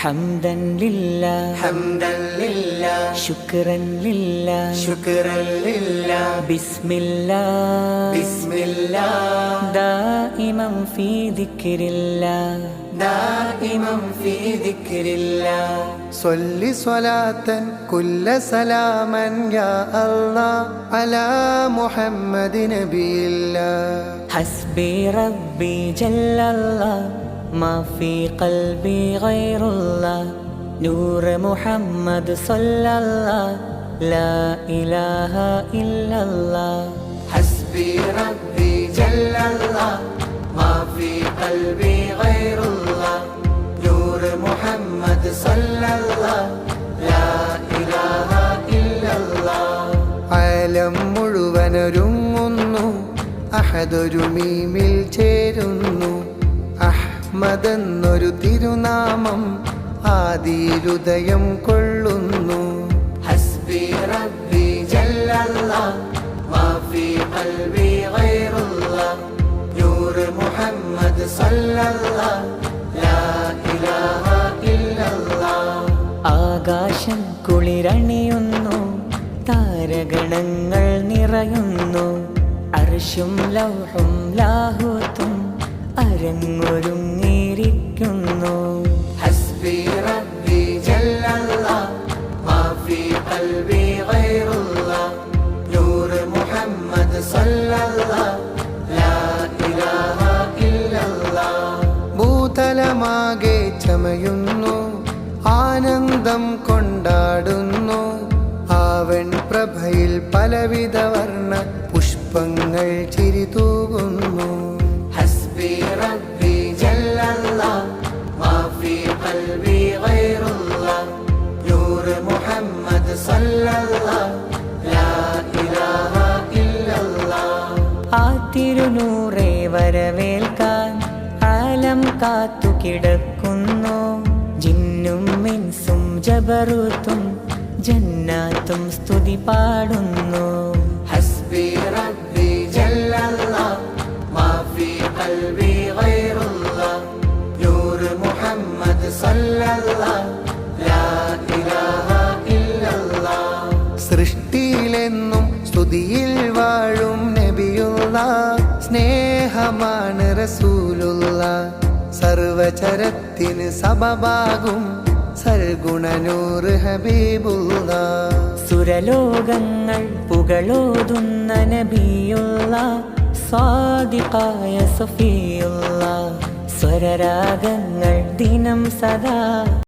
حمدا لله حمدا لله شكرا لله شكرا لله بسم الله بسم الله دائما في ذكر الله دائما في ذكر الله صل صلاة كل سلاما يا الله على محمد نبي الله حسبي ربي جل الله ما في قلبي غير الله نور محمد صلى الله لا إله إلا الله حسبي ربي جل الله ما في قلبي غير الله نور محمد صلى الله لا إله إلا الله ആലം മുഴുവനൊരുങ്ങുന്നു അഹദൊരു മീമിൽ ചേരുന്നു അഹ്മദ് എന്നൊരു തിരുനാമം ആദിയിലുദയം കൊള്ളുന്നു حسبي ربي جل الله ما في قلبي غير الله نور محمد صلى الله لا إله إلا الله ആകാശം കുളിരണിയുന്നു താരഗണങ്ങൾ നിറയുന്നു അർശും ലൗഹും ലാഹൂത്തും അരങ്ങൊരുങ്ങിയിരിക്കുന്നു حسبي ربي جل الله ما في قلبي غير الله نور محمد صلى الله لا إله إلا الله ഭൂതലമാകെ ചമയുന്നു ആനന്ദം കൊണ്ടാടുന്നു ആവൻ പ്രഭയിൽ പലവിധ വർണ്ണ പുഷ്പങ്ങൾ ചിരിതൂകുന്നു حسبي ربي جل الله ما في قلبي غير الله نور محمد صلى الله لا إله إلا الله ആ തിരുനൂറെ വരവേൽക്കാൻ ആലം കാത്തു കിടക്കുന്നു ജിന്നും മിൻസും ജബറൂത്തും ജന്നാത്തും സ്തുതി പാടുന്നു حسبي ربي جل الله ما في قلبي غير الله نور محمد صلى الله لا إله إلا الله സൃഷ്ടിയിലെന്നും സ്തുതിയിൽ വാഴും നബിയുള്ള സ്നേഹമാണ് റസൂലുള്ള സർവചരത്തിന് സബബാകും സൽഗുണനൂർ ഹബീബുള്ള സുരലോകങ്ങൾ പുകളോതുന്ന നബിയുള്ള സ്വാദിഖായ സഫിയുള്ള സ്വരരാഗങ്ങൾ ദിനം സദാ